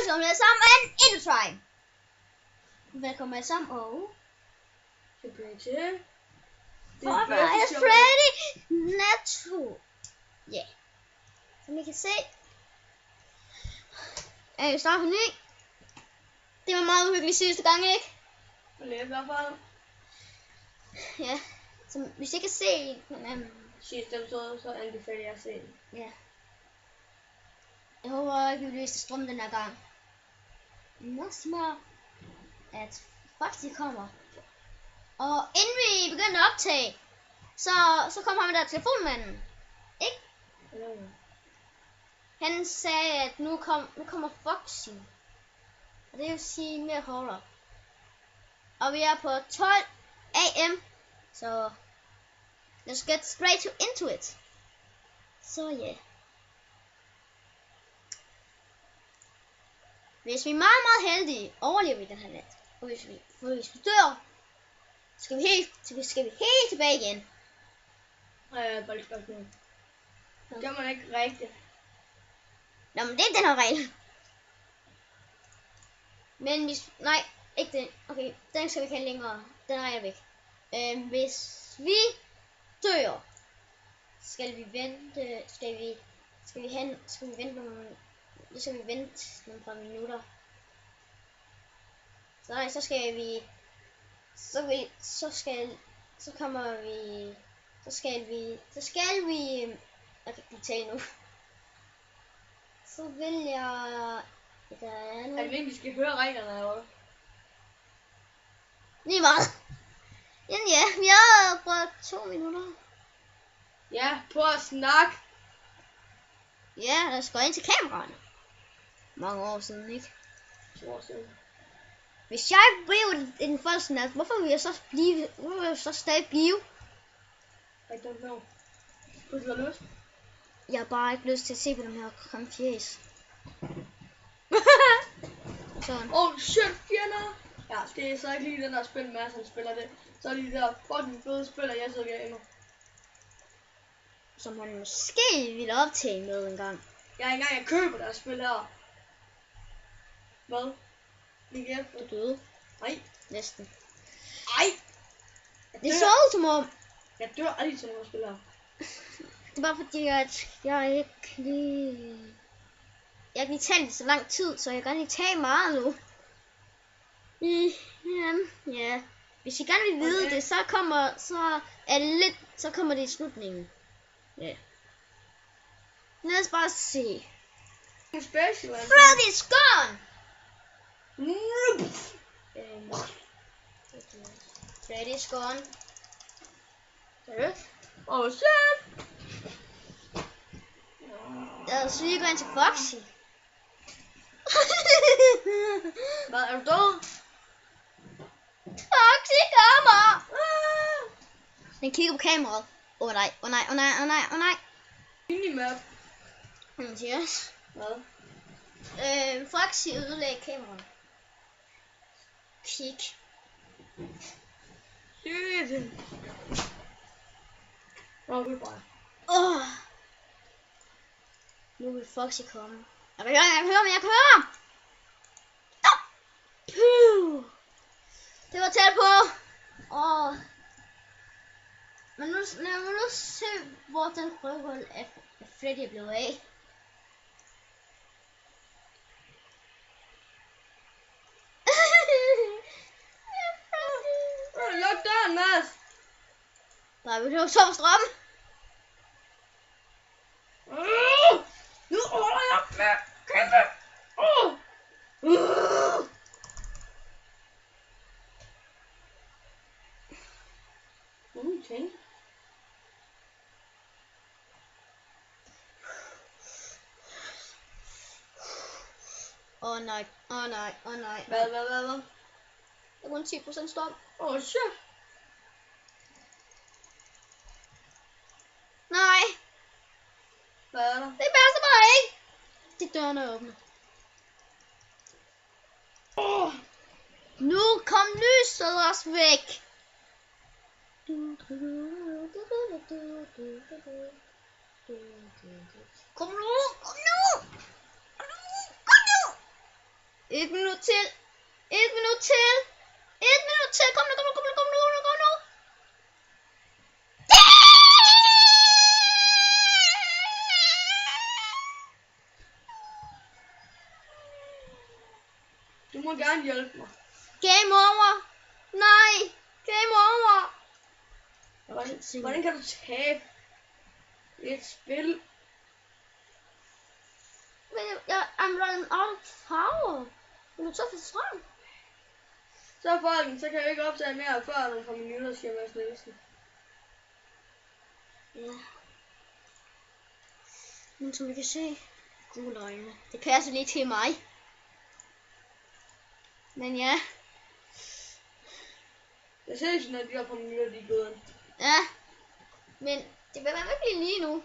Velkommen alle sammen Indtime. Velkommen alle sammen og tilbage til Fortnite Freddy Nato. Ja, som I kan se, er vi startet på ny. Det var meget uhyggeligt sidste gang, ikke? Det er i hvert fald. Ja, som hvis I ikke kan se Sidste episode, så anbefaler jeg at se den. ja. Jeg håber ikke, vi bliver til strøm den her gang. Nå smart, at faktisk kommer. Og inden vi begyndte at optage, så kom ham der telefonmanden. Ikke? Han sagde, at nu kommer Foxy. Og det vil sige mere hårdere. Og vi er på 12 AM. Så let's get straight into it. Så ja. Hvis vi er meget, meget heldige, overlever vi den her nat. Og hvis vi dør, skal vi helt tilbage igen. Bare et spørgsmål. Det gør man ikke rigtigt. Nå, men det er den her regel. Men hvis... Nej, ikke den. Okay, den skal vi ikke have længere. Den regel er væk. Hvis vi dør, skal vi vente... Skal vi vente nogle... Så skal vi vente nogle par minutter. Så nej, så skal vi... Så skal vi... Jeg kan ikke tale nu. Så vil jeg... Er det vigtigt, vi skal høre reglerne herovre? Lige meget. Ja, vi har brugt 2 minutter. Ja, på at snakke. Ja, lad os gå ind til kameraerne. Mange år siden, ikke? 2 år siden. Hvis jeg blev en første nat, hvorfor vil jeg så stadig blive? I don't know. Kunne du have lyst? Jeg har bare ikke lyst til at se på dem her kram fjes. Sådan. Oh shit, fjender! Ja, skal I så ikke lige den der spil med, som spiller det? Så er de der fucking fede spiller, jeg så gamer. Som han måske ville optage med en gang. Jeg køber deres spil her. Hvad? Lige efter. Du døde. Nej. Næsten. Ej! Det så ud som om. Jeg dør aldrig til nogle spillere. Det er bare fordi, at jeg ikke lige talte så lang tid, så jeg kan lige tage meget nu. Ja. Hvis I gerne vil vide det, så kommer det i slutningen. Ja. Lad os bare se. Special. Freddy's gone! Freddy's gone. Seriøst? Oh shit! Lad os lige gå ind til Foxy. Hvad, er du død? Foxy kommer! Den kigger på kameraet. Åh nej. Minimap. Yes. Hvad? Foxy ødelagde kameraet. Kig. Shit. Okay, bare. Nu vil Foxy komme. Jeg kan høre. Stop! Puh. Det var tæt på. Men nu se, hvor den røvhul af Freddy er blevet af. Luk døren, Mads! Bare vi løber så strøm. Nu holder jeg med kæmpe! Tænk. Åh nej. Hvad? Der er kun 10% strøm. Oh shit! Nej, Hvad er der? det passer bare ikke. De dørene er åbne. Nu kom lyset også væk. Kom nu. Et minut til. Et minut til. Et minut til. Kom nu, kom nu, kom nu, kom nu, kom nu. Du må gerne hjælpe mig. Game over. Nej. Game over. Hvordan kan du tabe et spil? I'm running out of power. Vil du så få strøm? Så folkens, så kan jeg ikke optage mere før nogle par minutter, siger Mads Nielsen. Ja. Men som vi kan se, gule øjne. Det passer lige til mig. Men ja. Jeg ses, når de her par minutter, de er gået. Ja. Men det vil være blive lige nu.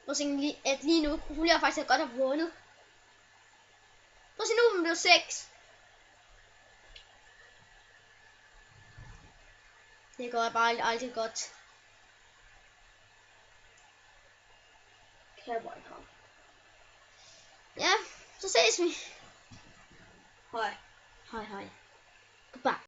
Prøv at se, at lige nu, kunne jeg faktisk godt have vundet. Prøv at se, nu er den blevet 6. Det går bare aldrig godt. Kan jeg bare ikke have. Ja, så ses vi. Hej. Hej hej. Goodbye.